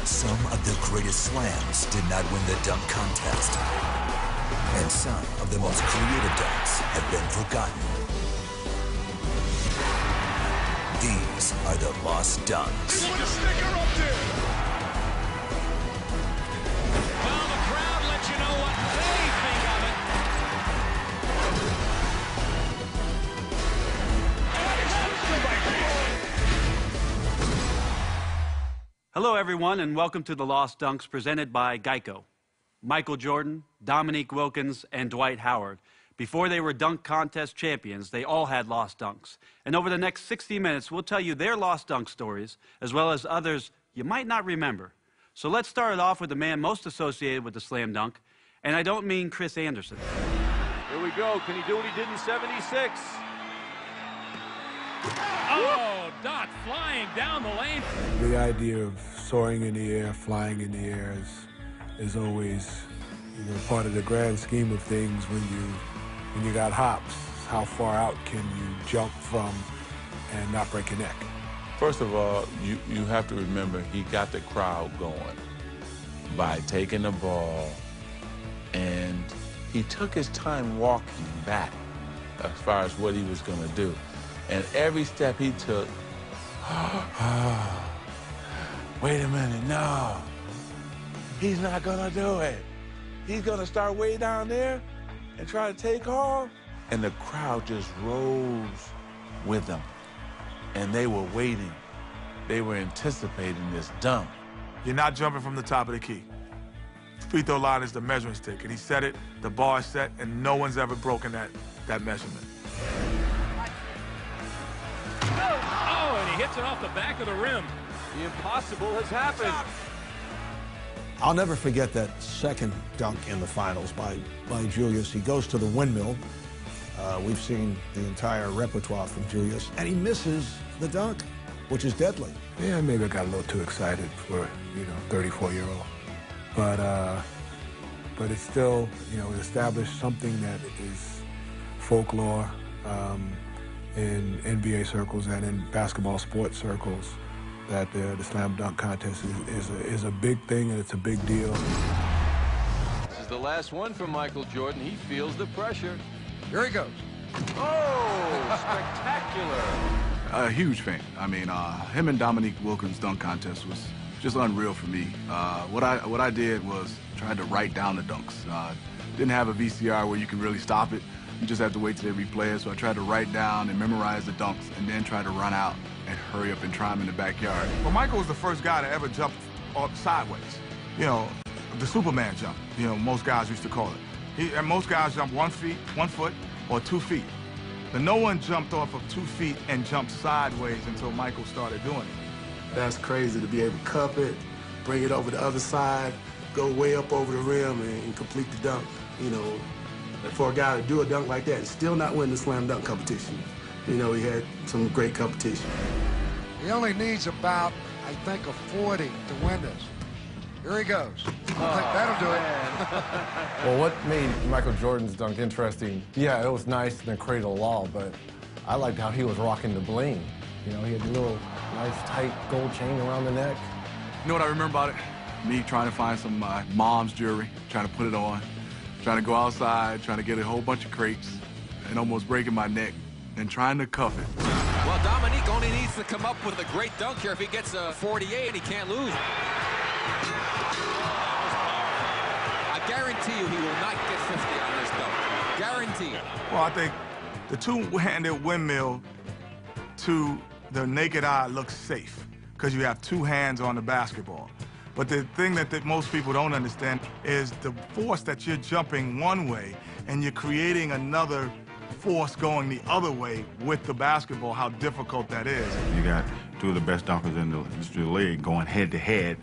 Some of the greatest slams did not win the dunk contest. And some of the most creative dunks have been forgotten. These are the lost dunks. Put a sticker up there. Well, the crowd lets you know what they think of it. Hello, everyone, and welcome to the Lost Dunks presented by Geico. Michael Jordan, Dominique Wilkins, and Dwight Howard. Before they were dunk contest champions, they all had lost dunks. And over the next 60 minutes, we'll tell you their lost dunk stories, as well as others you might not remember. So let's start it off with the man most associated with the slam dunk, and I don't mean Chris Anderson. Here we go. Can he do what he did in '76? Oh, Dot flying down the lane. The idea of soaring in the air, flying in the air is always, part of the grand scheme of things when you got hops. How far out can you jump from and not break your neck? First of all, you have to remember he got the crowd going by taking the ball, and he took his time walking back as far as what he was going to do. And every step he took, wait a minute, no, he's not going to do it. He's going to start way down there and try to take off. And the crowd just rose with him. And they were waiting. They were anticipating this dunk. You're not jumping from the top of the key. Free throw line is the measuring stick. And he set it, the bar is set, and no one's ever broken that measurement. Oh, and he hits it off the back of the rim. The impossible has happened. I'll never forget that second dunk in the finals by Julius. He goes to the windmill. We've seen the entire repertoire from Julius, and he misses the dunk, which is deadly. Yeah, maybe I got a little too excited for, 34-year-old. But it's still, it established something that is folklore in NBA circles and in basketball sports circles, that the slam dunk contest is a big thing, and it's a big deal. This is the last one for Michael Jordan. He feels the pressure. Here he goes. Oh, spectacular. A huge fan. I mean, him and Dominique Wilkins' dunk contest was just unreal for me. What I did was tried to write down the dunks. Didn't have a VCR where you can really stop it. You just have to wait till they replay it. So I tried to write down and memorize the dunks, and then try to run out and hurry up and try them in the backyard. Well, Michael was the first guy to ever jump sideways. The Superman jump, most guys used to call it. And most guys jump 1 foot, or 2 feet. But no one jumped off of 2 feet and jumped sideways until Michael started doing it. That's crazy to be able to cup it, bring it over the other side, go way up over the rim and complete the dunk. For a guy to do a dunk like that and still not win the slam dunk competition. He had some great competition. He only needs about, I think, a 40 to win this. Here he goes. I think that'll do it. Well, what made Michael Jordan's dunk interesting, yeah, it was nice in the cradle law, but I liked how he was rocking the bling. He had a little nice, tight gold chain around the neck. You know what I remember about it? Me trying to find some mom's jewelry, trying to put it on, trying to go outside, trying to get a whole bunch of crates, and almost breaking my neck, and trying to cuff it. Well, Dominique only needs to come up with a great dunk here. If he gets a 48, he can't lose. I guarantee you he will not get 50 on this dunk. Guarantee it. Well, I think the two-handed windmill to the naked eye looks safe because you have two hands on the basketball. But the thing that most people don't understand is the force that you're jumping one way and you're creating another force going the other way with the basketball, how difficult that is. You got two of the best dunkers in the league going head-to-head,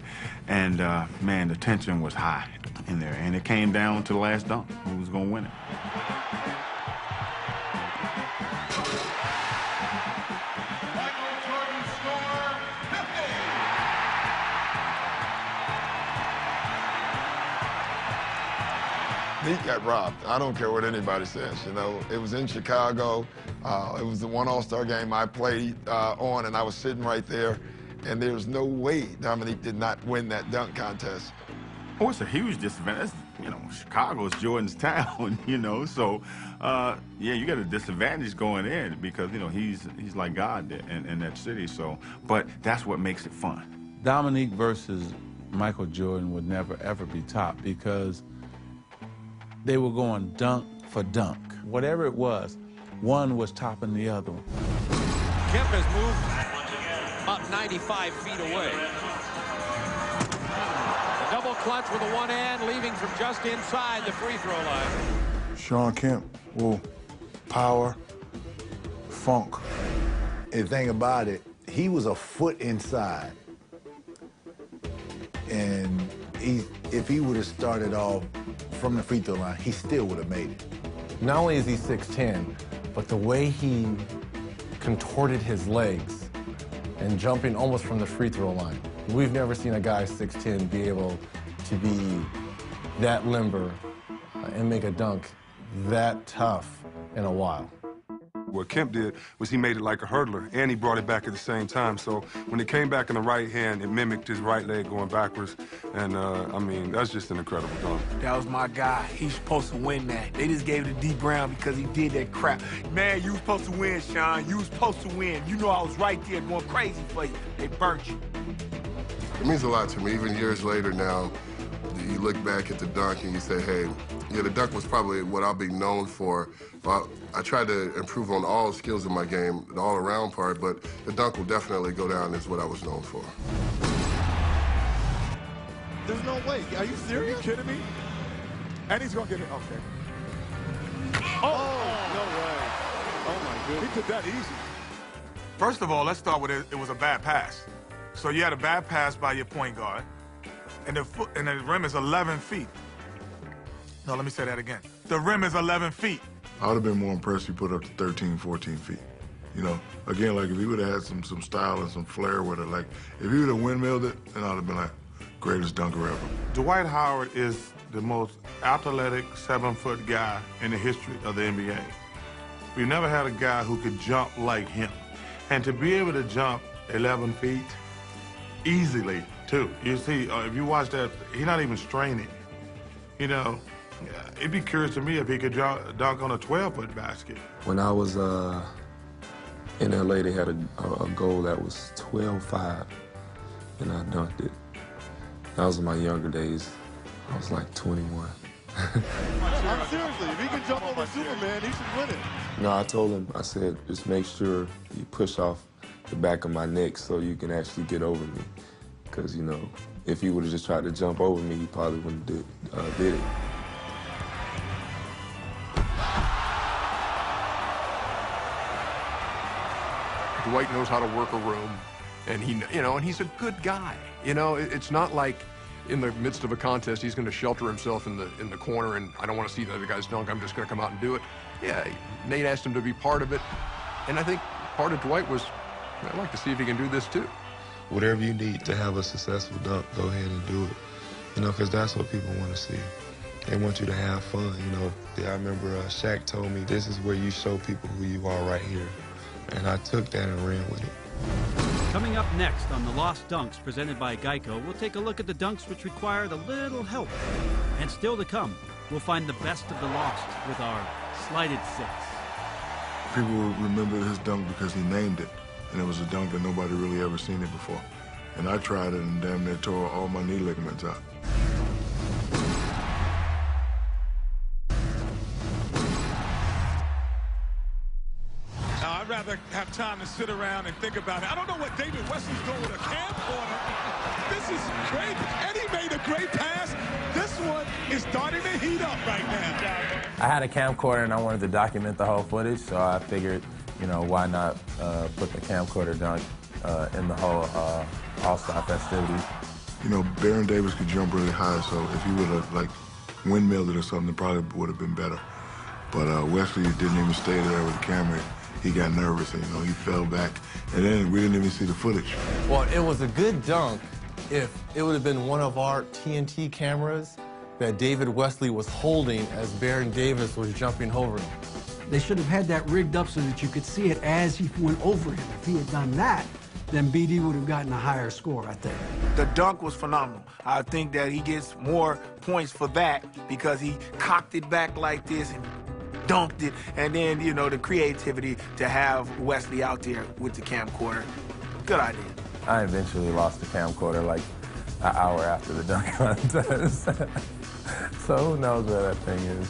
and, man, the tension was high in there, and it came down to the last dunk. Who was going to win it? He got robbed. I don't care what anybody says, It was in Chicago. It was the one All-Star game I played on, and I was sitting right there. And there's no way Dominique did not win that dunk contest. Oh, it's a huge disadvantage. You know, Chicago is Jordan's town, you know, so, yeah, you got a disadvantage going in because, you know, he's like God in that city, so, but that's what makes it fun. Dominique versus Michael Jordan would never, ever be top because they were going dunk for dunk. Whatever it was, one was topping the other one. Kemp has moved up 95 feet away. A double clutch with a one hand, leaving from just inside the free throw line. Sean Kemp will power, funk. And the thing about it, he was a foot inside. And if he would have started off from the free throw line, he still would have made it. Not only is he 6'10", but the way he contorted his legs and jumping almost from the free throw line. We've never seen a guy 6'10" be able to be that limber and make a dunk that tough in a while. What Kemp did was he made it like a hurdler, and he brought it back at the same time. So when it came back in the right hand, it mimicked his right leg going backwards. And, I mean, that's just an incredible dunk. That was my guy. He's supposed to win that. They just gave it to D. Brown because he did that crap. Man, you was supposed to win, Sean. You was supposed to win. You know I was right there going crazy for you. They burnt you. It means a lot to me. Even years later now, you look back at the dunk and you say, hey, yeah, the dunk was probably what I'll be known for. I tried to improve on all skills in my game, the all-around part, but the dunk will definitely go down as what I was known for. There's no way. Are you serious? Are you kidding me? And he's going to get it. Okay. Oh, no way. Oh, my goodness. He did that easy. First of all, let's start with it was a bad pass. So you had a bad pass by your point guard, and the rim is 11 feet. No, let me say that again. The rim is 11 feet. I would have been more impressed if he put up to 13, 14 feet. You know, again, like if he would have had some style and some flair with it, like if he would have windmilled it, then I would have been like, greatest dunker ever. Dwight Howard is the most athletic 7-foot guy in the history of the NBA. We've never had a guy who could jump like him. And to be able to jump 11 feet easily, too. You see, if you watch that, he's not even straining. You know, it'd be curious to me if he could dunk on a 12-foot basket. When I was in LA, they had a goal that was 12.5, and I dunked it. That was in my younger days. I was like 21. Seriously, if he can jump over Superman, he should win it. No, I told him, I said, just make sure you push off the back of my neck so you can actually get over me. Because, you know, if he would have just tried to jump over me, he probably wouldn't have did it. Dwight knows how to work a room, and and he's a good guy. You know, it's not like in the midst of a contest he's going to shelter himself in the corner and I don't want to see the other guy's dunk. I'm just going to come out and do it. Yeah, Nate asked him to be part of it, and I think part of Dwight was, I'd like to see if he can do this too. Whatever you need to have a successful dunk, go ahead and do it. You know, because that's what people want to see. They want you to have fun, you know. I remember Shaq told me, this is where you show people who you are right here. And I took that and ran with it. Coming up next on the Lost Dunks presented by Geico, we'll take a look at the dunks which required a little help. And still to come, we'll find the best of the lost with our slighted six. People will remember his dunk because he named it. And it was a dunk that nobody really ever seen it before. And I tried it and damn near tore all my knee ligaments out. Now, I'd rather have time to sit around and think about it. I don't know what David Wesley's doing with a camcorder. This is great. And he made a great pass. This one is starting to heat up right now. I had a camcorder and I wanted to document the whole footage, so I figured, you know, why not put the camcorder dunk in the whole All-Star festivities. You know, Baron Davis could jump really high, so if he would have, like, windmilled it or something, it probably would have been better. But Wesley didn't even stay there with the camera. He got nervous and, you know, he fell back. And then we didn't even see the footage. Well, it was a good dunk if it would have been one of our TNT cameras that David Wesley was holding as Baron Davis was jumping over him. They should have had that rigged up so that you could see it as he went over him. If he had done that, then BD would have gotten a higher score, I think. The dunk was phenomenal. I think that he gets more points for that because he cocked it back like this and dunked it. And then, you know, the creativity to have Wesley out there with the camcorder. Good idea. I eventually lost the camcorder like an hour after the dunk contest. So who knows where that thing is.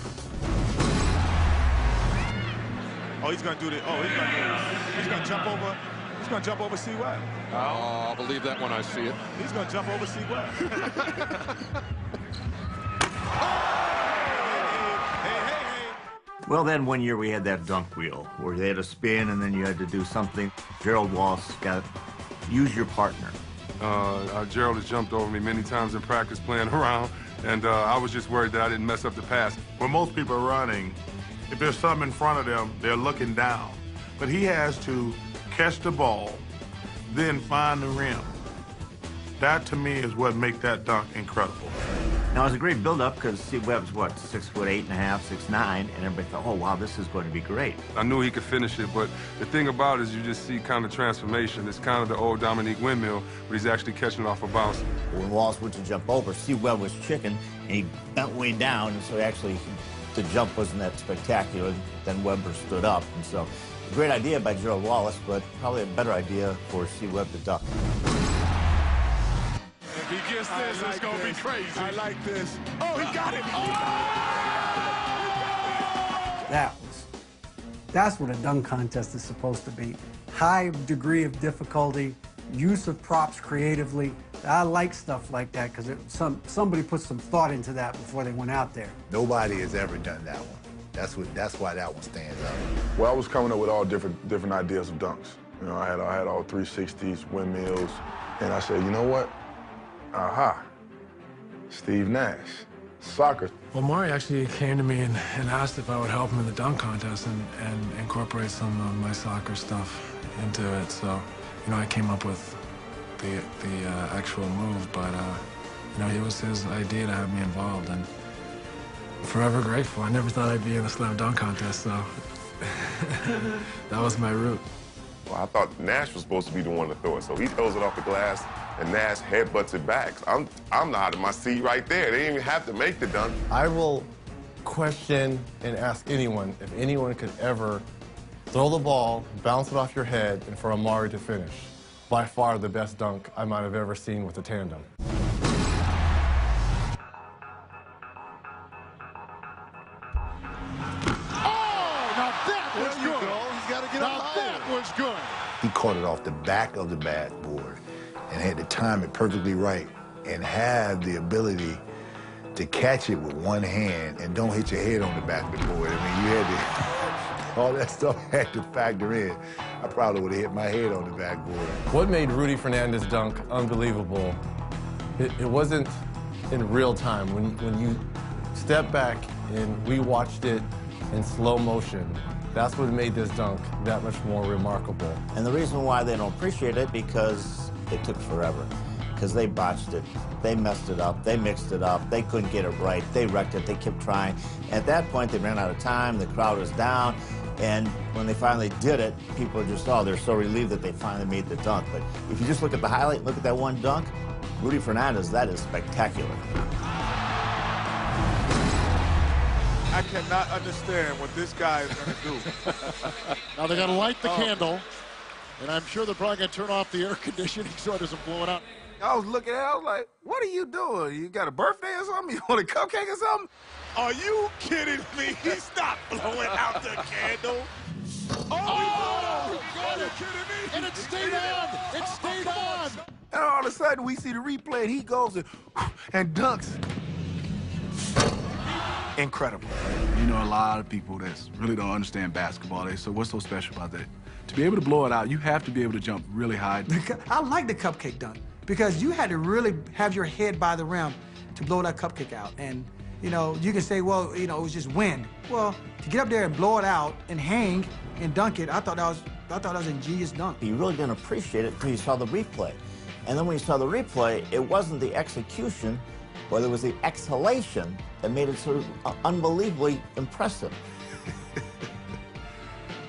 Oh, he's gonna do this. Oh, he's gonna jump over. He's gonna jump over C. Webb. Oh, I'll believe that when I see it. He's gonna jump over C. Webb. Well, then one year we had that dunk wheel where they had a spin and then you had to do something. Gerald Wallace got use your partner. Gerald has jumped over me many times in practice playing around, and I was just worried that I didn't mess up the pass. When most people are running, if there's something in front of them, they're looking down. But he has to catch the ball, then find the rim. That, to me, is what makes that dunk incredible. Now, it was a great build-up because Steve Webb's, what, 6'8.5", 6'9", and everybody thought, oh, wow, this is going to be great. I knew he could finish it, but the thing about it is you just see kind of transformation. It's kind of the old Dominique windmill, but he's actually catching off a bounce. When Wallace went to jump over, Steve Webb was chicken, and he bent way down, and so actually the jump wasn't that spectacular. Then Webber stood up, and so a great idea by Gerald Wallace, but probably a better idea for Steve Webb to duck. If he gets this, it's going to be crazy. I like this. Oh, he got it. That's what a dunk contest is supposed to be. High degree of difficulty, use of props creatively. I like stuff like that because somebody put some thought into that before they went out there. Nobody has ever done that one. That's why that one stands out. Well, I was coming up with all different ideas of dunks. You know, I had all 360s, windmills, and I said, you know what? Aha, Steve Nash, soccer. Well, Maury actually came to me and asked if I would help him in the dunk contest and incorporate some of my soccer stuff into it. So, you know, I came up with the actual move, but, you know, it was his idea to have me involved, and I'm forever grateful. I never thought I'd be in a slam dunk contest, so that was my route. Well, I thought Nash was supposed to be the one to throw it, so he throws it off the glass, and Nash headbutts it back. I'm out of my seat right there. They didn't even have to make the dunk. I will question and ask anyone if anyone could ever throw the ball, bounce it off your head, and for Amari to finish. By far the best dunk I might have ever seen with a tandem. He caught it off the back of the backboard and had to time it perfectly right and have the ability to catch it with one hand and don't hit your head on the back of the board. I mean, you had to, all that stuff had to factor in. I probably would have hit my head on the backboard. What made Rudy Fernandez's dunk unbelievable, it wasn't in real time. When you step back and we watched it in slow motion, that's what made this dunk that much more remarkable. And the reason why they don't appreciate it, because it took forever. Because they botched it, they messed it up, they mixed it up, they couldn't get it right, they wrecked it, they kept trying. At that point, they ran out of time, the crowd was down, and when they finally did it, people are just, oh, they're so relieved that they finally made the dunk. But if you just look at the highlight, look at that one dunk, Rudy Fernandez, that is spectacular. I cannot understand what this guy is going to do. Now they got to light the candle, and I'm sure they're probably going to turn off the air conditioning so it doesn't blow it out. I was looking at it, I was like, what are you doing? You got a birthday or something? You want a cupcake or something? Are you kidding me? He's not blowing out the candle. Oh, are you kidding me? And it stayed on. It stayed on. And all of a sudden, we see the replay, and he goes and dunks. Incredible. You know, a lot of people that really don't understand basketball, so what's so special about that? To be able to blow it out, you have to be able to jump really high. I like the cupcake dunk because you had to really have your head by the rim to blow that cupcake out. And, you know, you can say, well, you know, it was just wind. Well, to get up there and blow it out and hang and dunk it, I thought that was an ingenious dunk. You really didn't appreciate it until you saw the replay. And then when you saw the replay, it wasn't the execution, but it was the exhalation that made it sort of unbelievably impressive.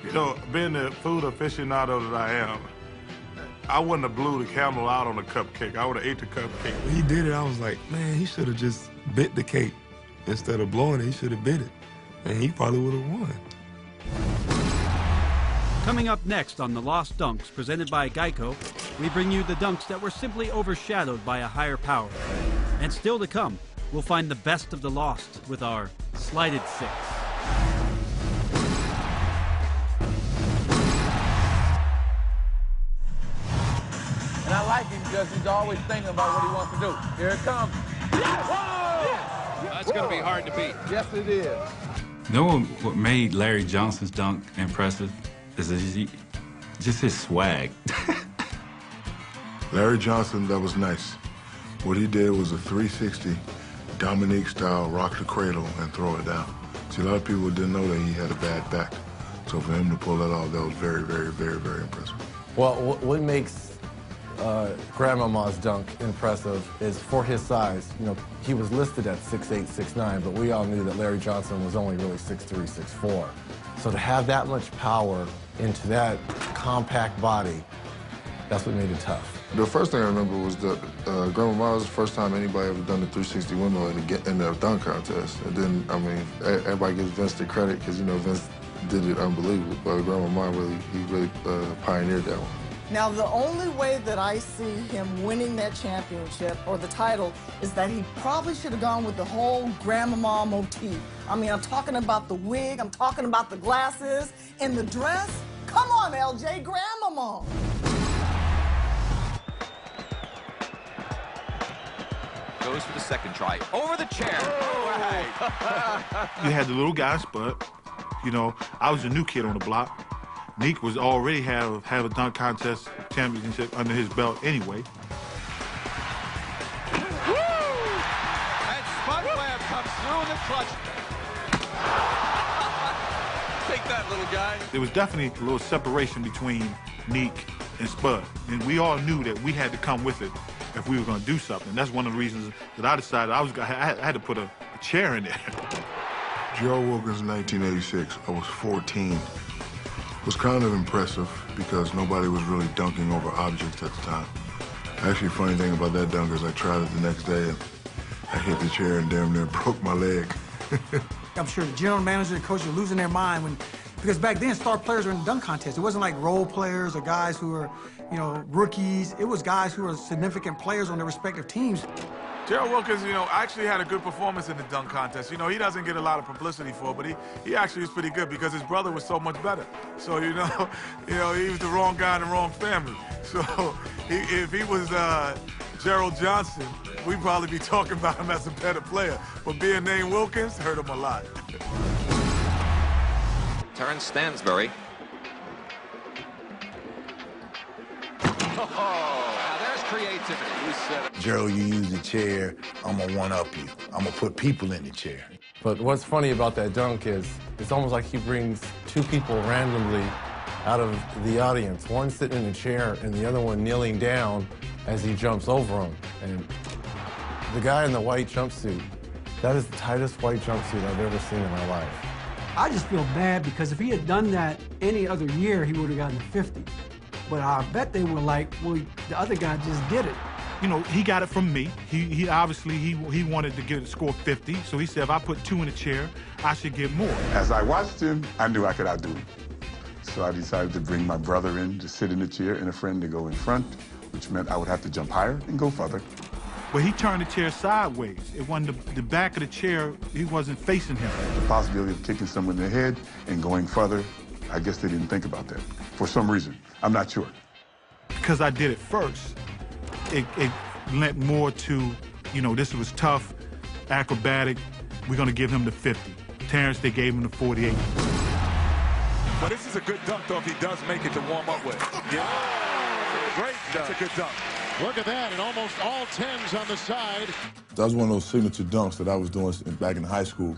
You know, being the food aficionado that I am, I wouldn't have blew the camel out on the cupcake. I would have ate the cupcake. When he did it, I was like, man, he should have just bit the cake. Instead of blowing it, he should have bit it. And he probably would have won. Coming up next on The Lost Dunks, presented by Geico, we bring you the dunks that were simply overshadowed by a higher power. And still to come, we'll find the best of the lost with our Slighted Six. And I like him because he's always thinking about what he wants to do. Here it comes. Yes! Whoa! Yes! That's going to be hard to beat. Yes, it is. You know what made Larry Johnson's dunk impressive? Is just his swag. Larry Johnson, that was nice. What he did was a 360 Dominique style, rock the cradle and throw it down. See, a lot of people didn't know that he had a bad back. So for him to pull that off, that was very, very, very, very impressive. Well, what makes Grandmama's dunk impressive is for his size. You know, he was listed at 6'8", 6'9", but we all knew that Larry Johnson was only really 6'3", 6'4". So to have that much power into that compact body, that's what made it tough. The first thing I remember was that Grandmama was the first time anybody ever done the 360 windmill in the dunk contest. And then, I mean, everybody gives Vince the credit because, you know, Vince did it unbelievable. But Grandmama really pioneered that one. Now, the only way that I see him winning that championship or the title is that he probably should have gone with the whole Grandmama motif. I mean, I'm talking about the wig, I'm talking about the glasses, and the dress. Come on, LJ, Grandmama. Goes for the second try. Over the chair. All right. You had the little guy, Spud. You know, I was a new kid on the block. Neek was already have a dunk contest championship under his belt anyway. Woo! And Spud Webb comes through in the clutch. Take that, little guy. There was definitely a little separation between Neek and Spud. And we all knew that we had to come with it if we were going to do something. That's one of the reasons that I decided I had to put a chair in there. Gerald Wilkins in 1986, I was 14. Was kind of impressive because nobody was really dunking over objects at the time. Actually, funny thing about that dunk is I tried it the next day and I hit the chair and damn near broke my leg. I'm sure the general manager and coach were losing their mind because back then star players were in the dunk contest. It wasn't like role players or guys who were, you know, rookies. It was guys who were significant players on their respective teams. Gerald Wilkins, you know, actually had a good performance in the dunk contest. You know, he doesn't get a lot of publicity for it, but he actually was pretty good because his brother was so much better. So, you know, he was the wrong guy in the wrong family. So if he was Gerald Johnson, we'd probably be talking about him as a better player. But being named Wilkins hurt him a lot. Terrence Stansbury. Oh, now there's creativity. You said it. Gerald, you use the chair, I'm gonna one-up you. I'm gonna put people in the chair. But what's funny about that dunk is it's almost like he brings two people randomly out of the audience. One sitting in a chair and the other one kneeling down as he jumps over him. And the guy in the white jumpsuit, that is the tightest white jumpsuit I've ever seen in my life. I just feel bad because if he had done that any other year, he would have gotten 50. But I bet they were like, well, the other guy just did it. You know, he got it from me. He obviously, he wanted to get a score 50, so he said if I put 2 in the chair, I should get more. As I watched him, I knew I could outdo him. So I decided to bring my brother in to sit in the chair and a friend to go in front, which meant I would have to jump higher and go further. But he turned the chair sideways. It wasn't the back of the chair, he wasn't facing him. The possibility of kicking someone in the head and going further, I guess they didn't think about that. For some reason, I'm not sure. Because I did it first, it lent more to, you know, this was tough, acrobatic, we're gonna give him the 50. Terrence, they gave him the 48. But this is a good dunk, though, if he does make it to warm up with. Yeah. Great dunk. That's a good dunk. Look at that, and almost all 10s on the side. That was one of those signature dunks that I was doing back in high school.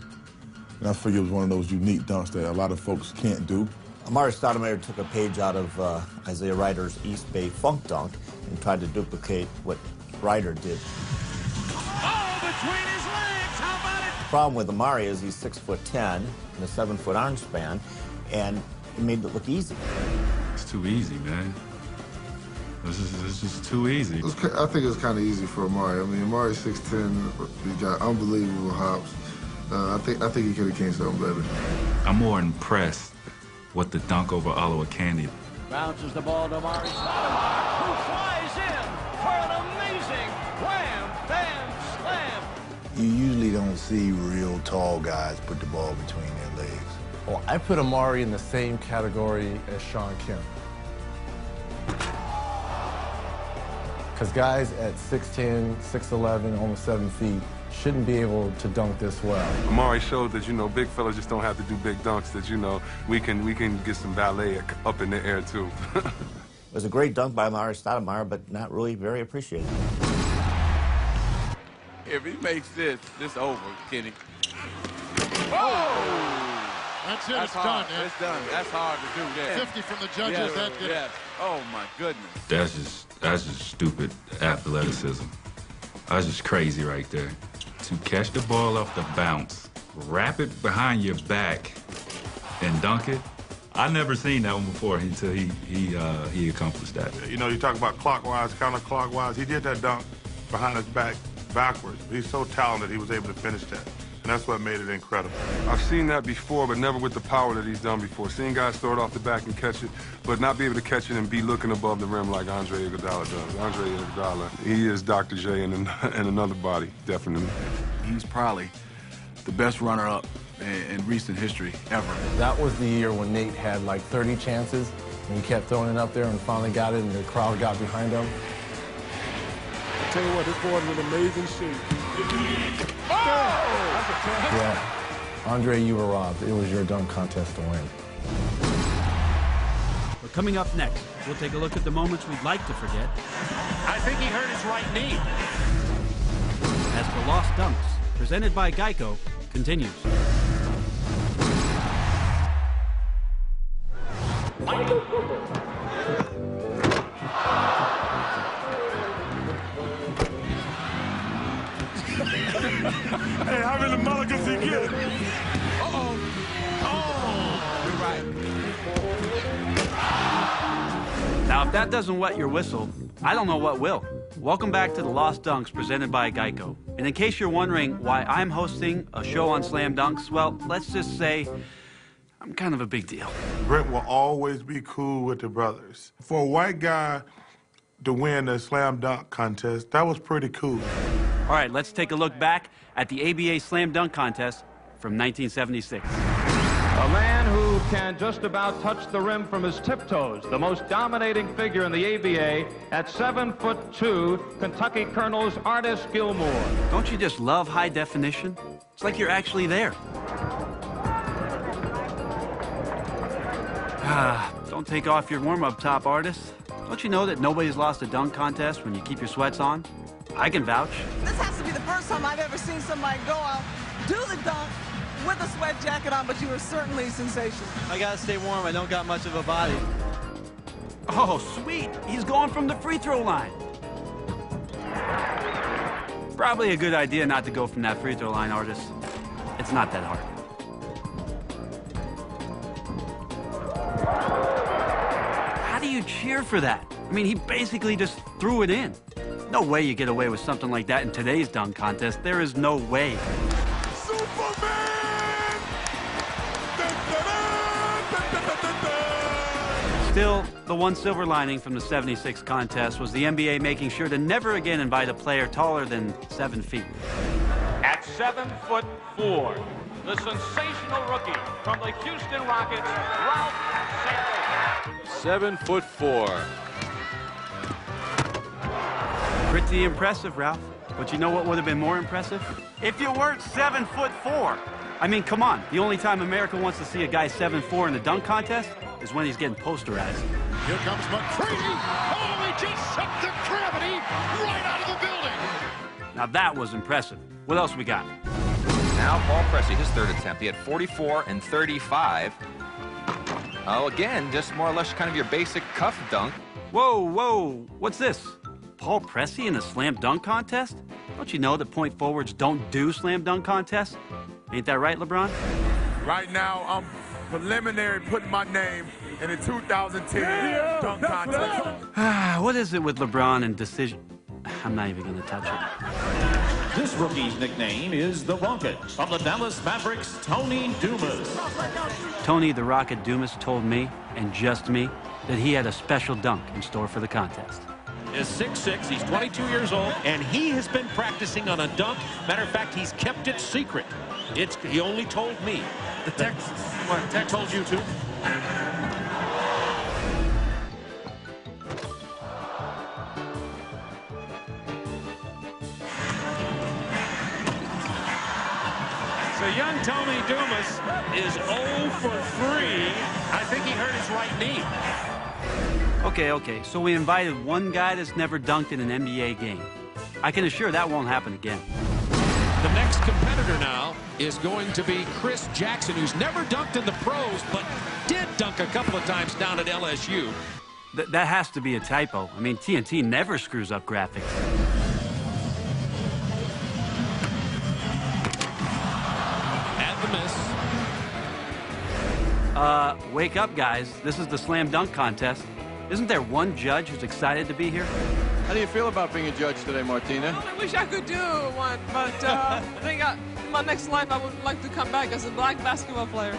And I figured it was one of those unique dunks that a lot of folks can't do. Amari Stoudemire took a page out of Isaiah Ryder's East Bay Funk Dunk and tried to duplicate what Ryder did. Oh, between his legs, how about it? The problem with Amari is he's 6'10" and a 7-foot arm span, and it made it look easy. It's too easy, man. This is just too easy. I think it's kind of easy for Amari. I mean, Amari's 6'10", he got unbelievable hops. I think he could have came something better. I'm more impressed with the dunk over Oliver Candy. Bounces the ball to Amari Stoudemire, who flies in for an amazing wham, bam, slam. You usually don't see real tall guys put the ball between their legs. Well, I put Amari in the same category as Sean Kemp. Because guys at 6'10", 6'11", almost 7 feet shouldn't be able to dunk this well. Amari showed that, big fellas just don't have to do big dunks, that, we can get some ballet up in the air, too. It was a great dunk by Amari Stoudemire, but not really very appreciated. If he makes this over, Kenny. Oh! That's it. That's it's hard. done. It's done. That's hard to do that. 50 from the judges. That did it. Oh, my goodness. That's just stupid athleticism. That's just crazy right there. To catch the ball off the bounce, wrap it behind your back, and dunk it. I never seen that one before until he accomplished that. You talk about clockwise, counterclockwise. He did that dunk behind his back backwards. He's so talented he was able to finish that. And that's what made it incredible. I've seen that before, but never with the power that he's done before. Seen guys throw it off the back and catch it, but not be able to catch it and be looking above the rim like Andre Iguodala does. Andre Iguodala, he is Dr. J in another body, definitely. He's probably the best runner-up in recent history ever. That was the year when Nate had like 30 chances, and he kept throwing it up there and finally got it, and the crowd got behind him. I'll tell you what, this boy is an amazing shoot. Yeah, Andre, you were robbed. It was your dunk contest to win. But coming up next, we'll take a look at the moments we'd like to forget. I think he hurt his right knee. As the Lost Dunks, presented by Geico, continues. Hey, how many mulligans he get? Uh-oh. Oh, you're right. Now, if that doesn't wet your whistle, I don't know what will. Welcome back to the Lost Dunks presented by Geico. And in case you're wondering why I'm hosting a show on slam dunks, well, let's just say I'm kind of a big deal. Brent will always be cool with the brothers. For a white guy to win the slam dunk contest, that was pretty cool. All right, let's take a look back at the ABA Slam Dunk Contest from 1976. A man who can just about touch the rim from his tiptoes, the most dominating figure in the ABA at 7'2", Kentucky Colonel's Artis Gilmore. Don't you just love high definition? It's like you're actually there. Don't take off your warm-up top, Artis. Don't you know that nobody's lost a dunk contest when you keep your sweats on? I can vouch. This has to be the first time I've ever seen somebody go out, do the dunk with a sweat jacket on, but you were certainly sensational. I gotta stay warm. I don't got much of a body. Oh, sweet. He's going from the free throw line. Probably a good idea not to go from that free throw line, Artis. It's not that hard. How do you cheer for that? I mean, he basically just threw it in. No way you get away with something like that in today's dunk contest. There is no way. Still, the one silver lining from the 76 contest was the NBA making sure to never again invite a player taller than 7 feet. At 7'4", the sensational rookie from the Houston Rockets, Ralph Sampson. 7'4". Pretty impressive, Ralph. But you know what would have been more impressive? If you weren't 7'4". I mean, come on. The only time America wants to see a guy 7'4" in the dunk contest is when he's getting posterized. Here comes McCready. Oh, he just sucked the gravity right out of the building. Now that was impressive. What else we got? Now Paul Pressey, his third attempt. He had 44 and 35. Oh, again, just more or less kind of your basic cuff dunk. Whoa, whoa. What's this? Paul Pressey in a slam dunk contest? Don't you know that point forwards don't do slam dunk contests? Ain't that right, LeBron? Right now, I'm preliminary putting my name in the 2010 dunk contest. What is it with LeBron and decision? I'm not even going to touch it. This rookie's nickname is the Rocket. From the Dallas Mavericks, Tony Dumas. Tony the Rocket Dumas told me, and just me, that he had a special dunk in store for the contest. Is 6'6", he's 22 years old, and he has been practicing on a dunk. Matter of fact, he's kept it secret. He only told me. The Texas. What, Texas told you too? So young Tony Dumas is 0 for 3. I think he hurt his right knee. Okay, so we invited one guy that's never dunked in an NBA game. I can assure that won't happen again. The next competitor now is going to be Chris Jackson, who's never dunked in the pros, but did dunk a couple of times down at LSU. That has to be a typo. I mean, TNT never screws up graphics. And the miss. Wake up, guys. This is the slam dunk contest. Isn't there one judge who's excited to be here? How do you feel about being a judge today, Martina? I wish I could do one, but I think in my next life I would like to come back as a black basketball player.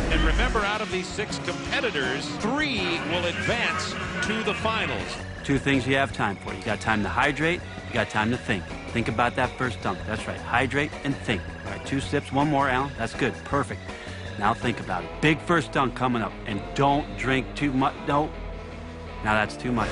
And remember, out of these 6 competitors, 3 will advance to the finals. 2 things you have time for. You got time to hydrate, you got time to think. Think about that first dunk. That's right. Hydrate and think. All right, 2 sips, 1 more, Alan. That's good. Perfect. Now think about it. Big first dunk coming up. And don't drink too much. No. Now that's too much.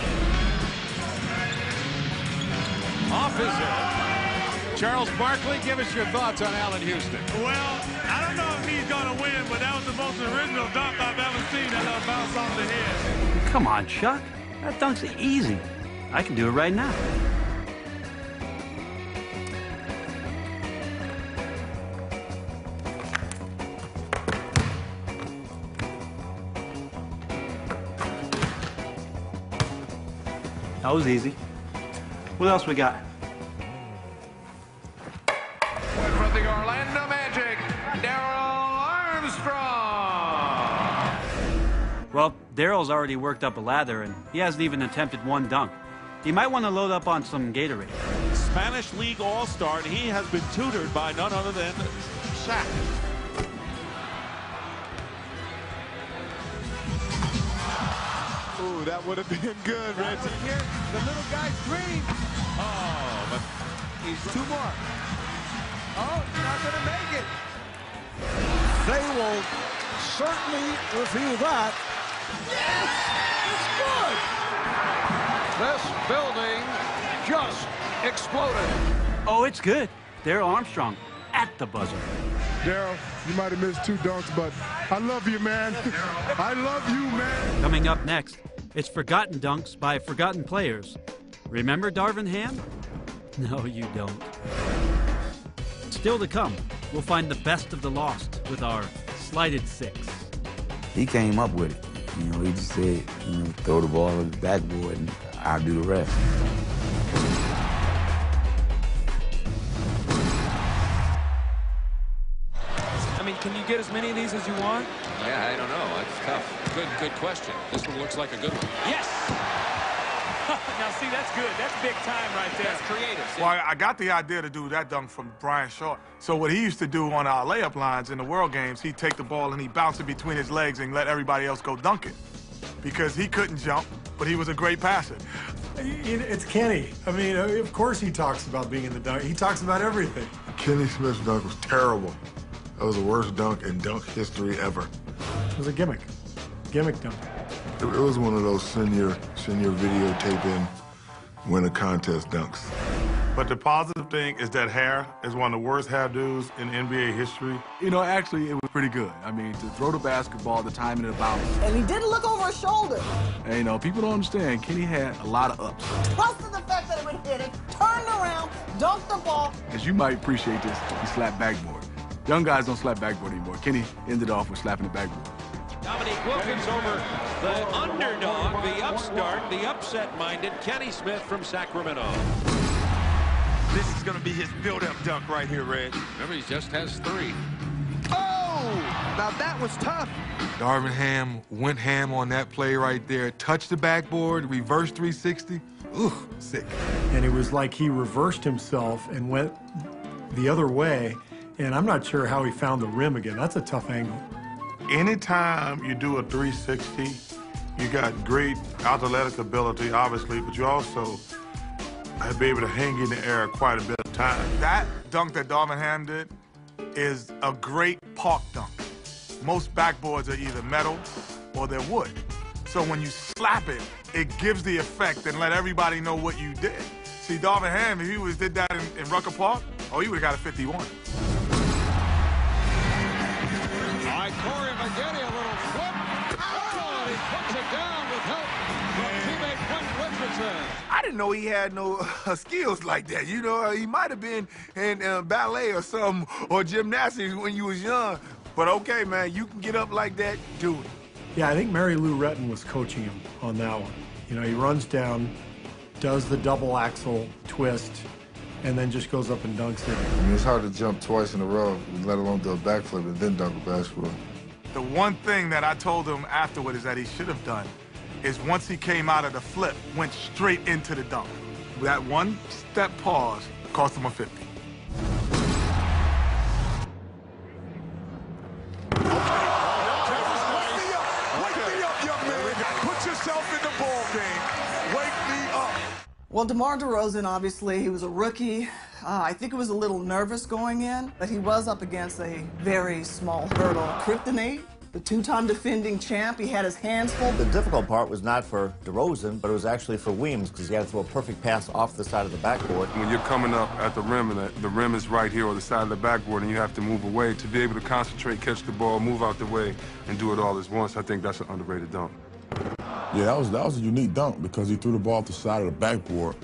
Off his head. Charles Barkley, give us your thoughts on Allen Houston. Well, I don't know if he's going to win, but that was the most original dunk I've ever seen that bounce off the head. Come on, Chuck. That dunk's easy. I can do it right now. That was easy. What else we got? One from the Orlando Magic, Darryl Armstrong. Well, Daryl's already worked up a lather, and he hasn't even attempted 1 dunk. He might want to load up on some Gatorade. Spanish League All-Star, and he has been tutored by none other than Shaq. Ooh, that would have been good, Reggie. Here, the little guy's dream. Oh, but he's 2 more. Oh, not going to make it. They will certainly review that. Yes! It's good! This building just exploded. Oh, it's good. Darryl Armstrong at the buzzer. Darryl, you might have missed 2 dunks, but I love you, man. I love you, man. Coming up next, it's Forgotten Dunks by Forgotten Players. Remember Darvin Ham? No, you don't. Still to come, we'll find the best of the lost with our Slighted 6. He came up with it. You know, he just said, you know, throw the ball on the backboard and I'll do the rest. I mean, can you get as many of these as you want? Yeah, I don't know. It's tough. Good question. This one looks like a good one. Yes! Now, see, that's good. That's big time right there. That's creative. Well, I got the idea to do that dunk from Brian Short. So what he used to do on our layup lines in the World Games, he'd take the ball and he'd bounce it between his legs and let everybody else go dunk it. Because he couldn't jump, but he was a great passer. It's Kenny. I mean, of course he talks about being in the dunk. He talks about everything. Kenny Smith's dunk was terrible. That was the worst dunk in dunk history ever. It was a gimmick. Gimmick dunk. It was one of those senior videotaping win a contest dunks. But the positive thing is that hair is one of the worst hairdos in NBA history. You know, actually, it was pretty good. I mean, to throw the basketball, the timing of the bounce. And he didn't look over his shoulder. And, you know, people don't understand. Kenny had a lot of ups. Trusted the fact that it would hit it, turned around, dunked the ball. As you might appreciate this, he slapped backboard. Young guys don't slap backboard anymore. Kenny ended off with slapping the backboard. Dominique Wilkins over the underdog, the upstart, the upset-minded Kenny Smith from Sacramento. This is going to be his build-up dunk right here, Reg. Remember, he just has 3. Oh! Now that was tough. Darvin Ham went ham on that play right there. Touched the backboard, reverse 360. Ooh, sick. And it was like he reversed himself and went the other way, and I'm not sure how he found the rim again. That's a tough angle. Anytime you do a 360, you got great athletic ability, obviously, but you also have be able to hang in the air quite a bit of time. That dunk that Darvin Ham did is a great park dunk. Most backboards are either metal or they're wood. So when you slap it, it gives the effect and let everybody know what you did. See, Darvin Ham, if he did that in Rucker Park, oh, he would have got a 51. By Corey McGinney, a little flip. Oh, and he puts it down with help from teammate Quentin Richardson. I didn't know he had no skills like that. You know, he might have been in ballet or something, or gymnastics when you was young. But okay, man, you can get up like that, do it. Yeah, I think Mary Lou Retton was coaching him on that one. You know, he runs down, does the double axel twist, and then just goes up and dunks it. I mean, it's hard to jump twice in a row, let alone do a backflip and then dunk a basketball. The one thing that I told him afterward is that he should have done is once he came out of the flip, went straight into the dunk. That one step pause cost him a 50. Well, DeMar DeRozan, obviously, he was a rookie. I think he was a little nervous going in, but he was up against a very small hurdle. Kryptonite, the two-time defending champ, he had his hands full. The difficult part was not for DeRozan, but it was actually for Weems, because he had to throw a perfect pass off the side of the backboard. When you're coming up at the rim and the rim is right here or the side of the backboard and you have to move away, to be able to concentrate, catch the ball, move out the way, and do it all at once, I think that's an underrated dunk. Yeah, that was a unique dunk because he threw the ball off the side of the backboard,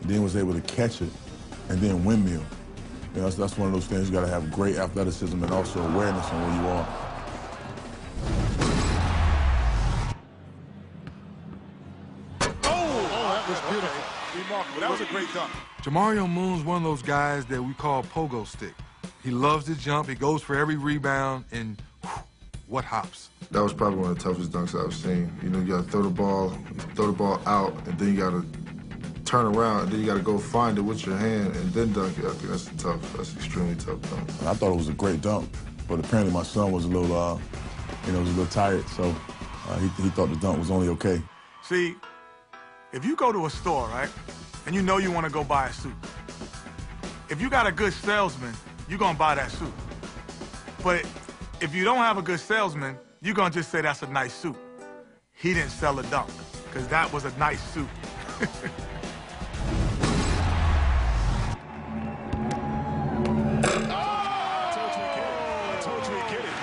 then was able to catch it, and then windmill. You know, that's one of those things you got to have great athleticism and also awareness on where you are. Oh, that was beautiful. Remarkable. That was a great dunk. Jamario Moon's one of those guys that we call pogo stick. He loves to jump, he goes for every rebound, and what hops. That was probably one of the toughest dunks I've seen. You know, you got to throw the ball out, and then you got to turn around, and then you got to go find it with your hand and then dunk it. I think that's extremely tough dunk. I thought it was a great dunk, but apparently my son was a little, tired, so he thought the dunk was only okay. See, if you go to a store, right, and you know you want to go buy a suit, if you got a good salesman, you're going to buy that suit. But if you don't have a good salesman, you're going to just say that's a nice suit. He didn't sell a dunk, because that was a nice suit.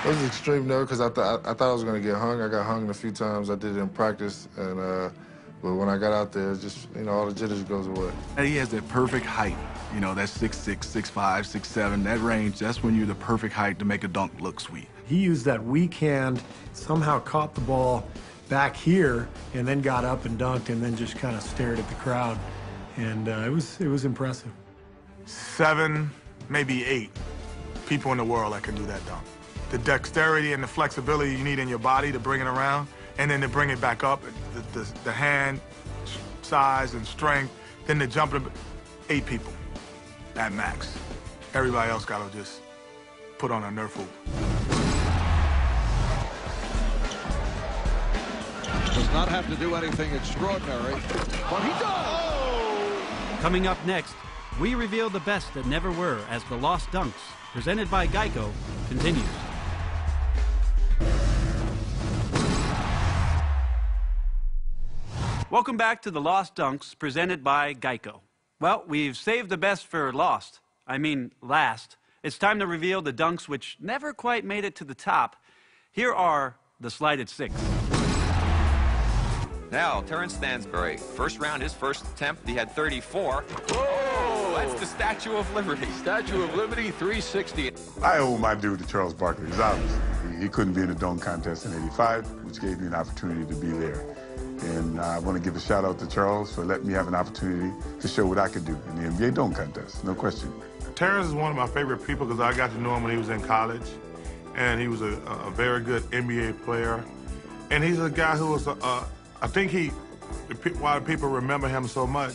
It was extreme nerve because I thought I was going to get hung. I got hung a few times. I did it in practice, and but when I got out there, just, all the jitters goes away. He has that perfect height. You know, that 6'6", 6'5", 6'7", that range, that's when you're the perfect height to make a dunk look sweet. He used that weak hand, somehow caught the ball back here, and then got up and dunked, and then just kind of stared at the crowd. And it was impressive. 7, maybe 8 people in the world that can do that dunk. The dexterity and the flexibility you need in your body to bring it around, and then to bring it back up, the hand size and strength, then the jump, 8 people at max. Everybody else got to just put on a Nerf hoop. Does not have to do anything extraordinary, but he does! Coming up next, we reveal the best that never were as the Lost Dunks, presented by Geico, continues. Welcome back to the Lost Dunks, presented by Geico. Well, we've saved the best for last. It's time to reveal the dunks which never quite made it to the top. Here are the slighted 6. Now, Terrence Stansbury. First round, his first attempt, he had 34. Whoa! That's the Statue of Liberty. Statue of Liberty, 360. I owe my due to Charles Barkley, because obviously he couldn't be in the dunk contest in '85, which gave me an opportunity to be there. And I want to give a shout out to Charles for letting me have an opportunity to show what I could do in the NBA dunk contest, no question. Terrence is one of my favorite people because I got to know him when he was in college. and he was a very good NBA player. And he's a guy who was, I think why people remember him so much,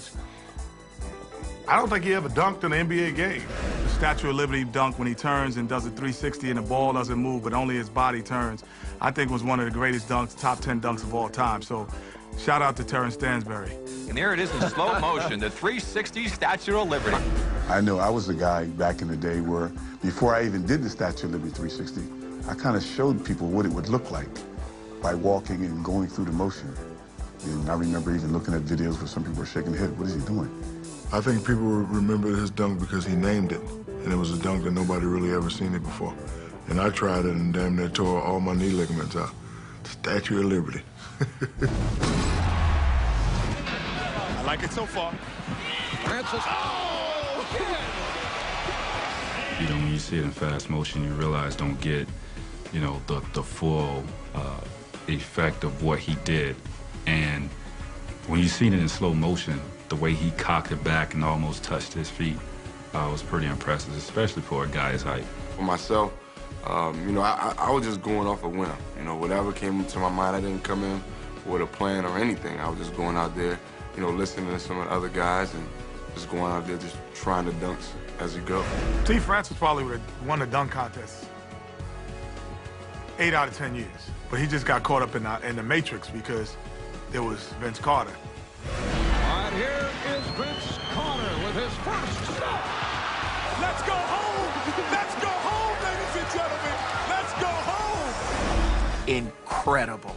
I don't think he ever dunked in an NBA game. The Statue of Liberty dunk when he turns and does a 360 and the ball doesn't move, but only his body turns, I think was one of the greatest dunks, top 10 dunks of all time. So shout out to Terrence Stansbury. And there it is in slow motion, the 360 Statue of Liberty. I know I was the guy back in the day where, before I even did the Statue of Liberty 360, I kind of showed people what it would look like by walking and going through the motion. And I remember even looking at videos where some people were shaking their head. What is he doing? I think people remember his dunk because he named it, and it was a dunk that nobody really ever seen it before. And I tried it and damn near tore all my knee ligaments out. Statue of Liberty. I like it so far. Francis. Oh, You know, when you see it in fast motion, you realize don't get, you know, the full effect of what he did. And when you see it in slow motion, the way he cocked it back and almost touched his feet was pretty impressive, especially for a guy his height. For myself, you know, I was just going off a whim. You know, whatever came to my mind, I didn't come in with a plan or anything. I was just going out there, you know, listening to some of the other guys and just going out there just trying the dunks as you go. T. Francis probably would have won the dunk contest 8 out of 10 years. But he just got caught up in the matrix because there was Vince Carter. And here is Vince Carter with his first stop. Let's go home! Let's go home, ladies and gentlemen! Let's go home! Incredible.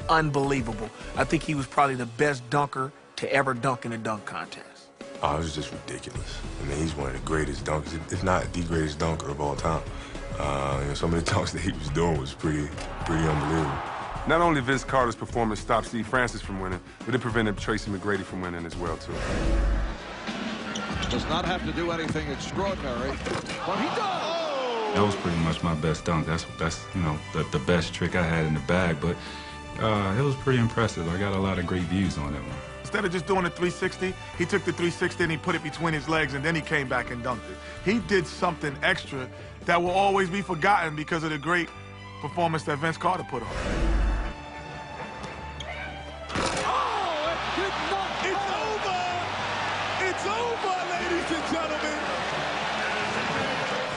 Unbelievable. I think he was probably the best dunker to ever dunk in a dunk contest. Oh, it was just ridiculous. I mean, he's one of the greatest dunkers, if not the greatest dunker of all time. You know, some of the dunks that he was doing was pretty unbelievable. Not only Vince Carter's performance stopped Steve Francis from winning, but it prevented Tracy McGrady from winning as well, too. Does not have to do anything extraordinary, but he does! That was pretty much my best dunk. That's you know, the best trick I had in the bag, but it was pretty impressive. I got a lot of great views on that one. Instead of just doing the 360, he took the 360 and he put it between his legs, and then he came back and dunked it. He did something extra that will always be forgotten because of the great performance that Vince Carter put on. It's over, ladies and gentlemen.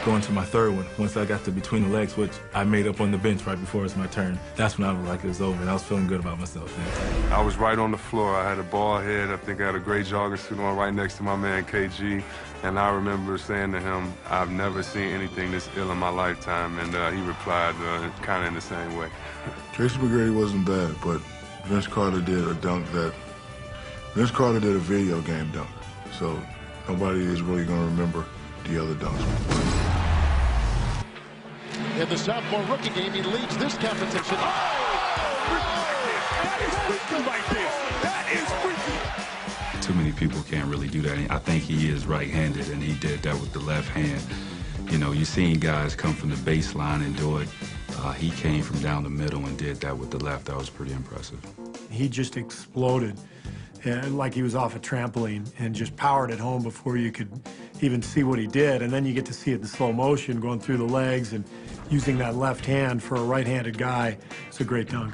Going to my third one, once I got to between the legs, which I made up on the bench right before it was my turn, that's when I was like, it was over, and I was feeling good about myself. Man. I was right on the floor. I had a ball head. I think I had a gray jogger suit on right next to my man, KG. And I remember saying to him, I've never seen anything this ill in my lifetime. And he replied kind of in the same way. Tracy McGrady wasn't bad, but Vince Carter did a dunk that... Vince Carter did a video game dunk. So nobody is really going to remember the other dunks. In the sophomore rookie game, he leads this competition. That is freaky like this. That is freaky. Too many people can't really do that. I think he is right-handed, and he did that with the left hand. You know, you've seen guys come from the baseline and do it. He came from down the middle and did that with the left. That was pretty impressive. He just exploded like he was off a trampoline and just powered it home before you could even see what he did. And then you get to see it in slow motion going through the legs and using that left hand for a right-handed guy. It's a great dunk.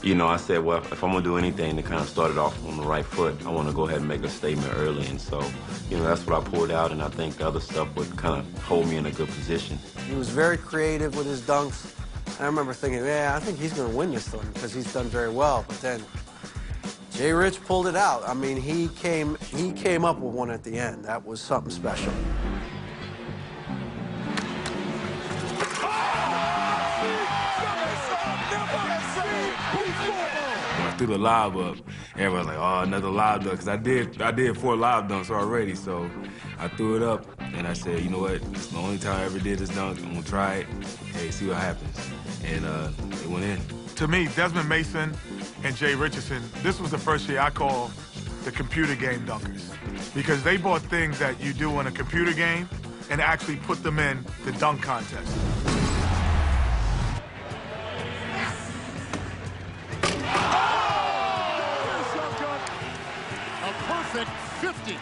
You know, I said, well, if I'm going to do anything to kind of start it off on the right foot, I want to go ahead and make a statement early. And so, you know, that's what I pulled out, and I think the other stuff would kind of hold me in a good position. He was very creative with his dunks. I remember thinking, yeah, I think he's going to win this one because he's done very well. But then Jay Rich pulled it out. I mean, he came up with one at the end. That was something special. When I threw the lob up, everybody was like, oh, another lob dunk, because I did 4 lob dunks already, so I threw it up, and I said, you know what, it's the only time I ever did this dunk, I'm gonna try it, hey, see what happens, and it went in. To me, Desmond Mason and Jay Richardson, this was the first year I call the computer game dunkers, because they brought things that you do in a computer game and actually put them in the dunk contest. A perfect 50.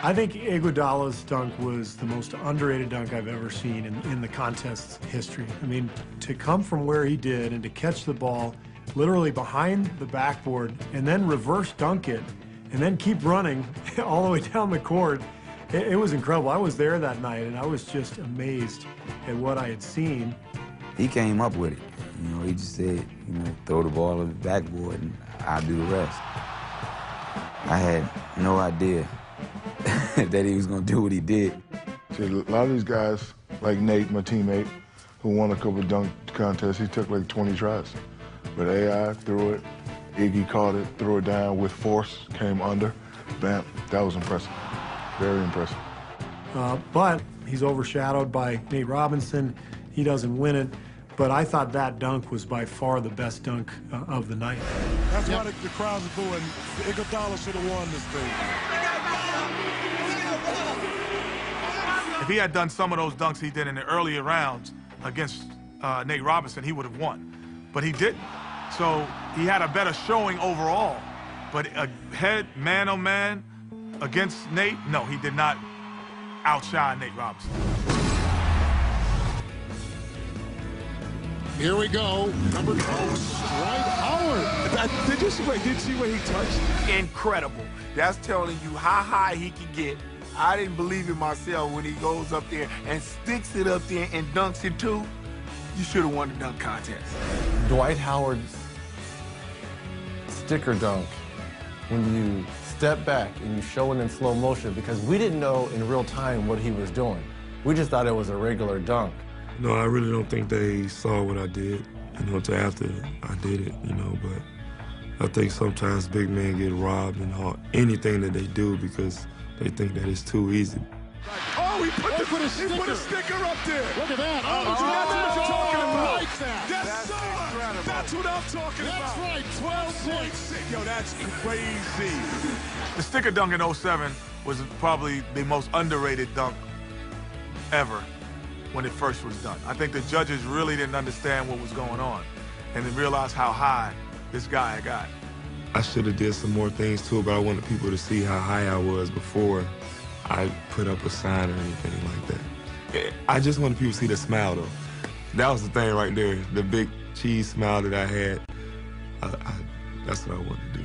I think Iguodala's dunk was the most underrated dunk I've ever seen in the contest's history. I mean, to come from where he did and to catch the ball literally behind the backboard and then reverse dunk it and then keep running all the way down the court, it was incredible. I was there that night and I was just amazed at what I had seen. He came up with it. You know, he just said, you know, throw the ball on the backboard and I'll do the rest. I had no idea that he was going to do what he did. See, a lot of these guys, like Nate, my teammate, who won a couple of dunk contests, he took like 20 tries. But AI threw it, Iggy caught it, threw it down with force, came under, bam. That was impressive, very impressive. But he's overshadowed by Nate Robinson. He doesn't win it. But I thought that dunk was by far the best dunk of the night. That's why the crowds are booing. Iguodala should have won this thing. If he had done some of those dunks he did in the earlier rounds against Nate Robinson, he would have won. But he didn't. So he had a better showing overall. But a head, man-on-man against Nate, no, he did not outshine Nate Robinson. Here we go. Number 2, Dwight Howard. Did you see what he touched? Incredible. That's telling you how high he can get. I didn't believe it myself when he goes up there and sticks it up there and dunks it too. You should have won the dunk contest. Dwight Howard's sticker dunk, when you step back and you show it in slow motion, because we didn't know in real time what he was doing. We just thought it was a regular dunk. No, I really don't think they saw what I did, you know, until after I did it, you know, but I think sometimes big men get robbed in anything that they do because they think that it's too easy. Oh, he put a sticker up there. Look at that. Oh, that's what I'm talking about. Like that. Yes, sir. That's what I'm talking about. That's right. 12 points. Yo, that's crazy. The sticker dunk in 07 was probably the most underrated dunk ever when it first was done. I think the judges really didn't understand what was going on and then realized how high this guy got. I should have did some more things too, but I wanted people to see how high I was before I put up a sign or anything like that. I just wanted people to see the smile though. That was the thing right there, the big cheese smile that I had. That's what I wanted to do.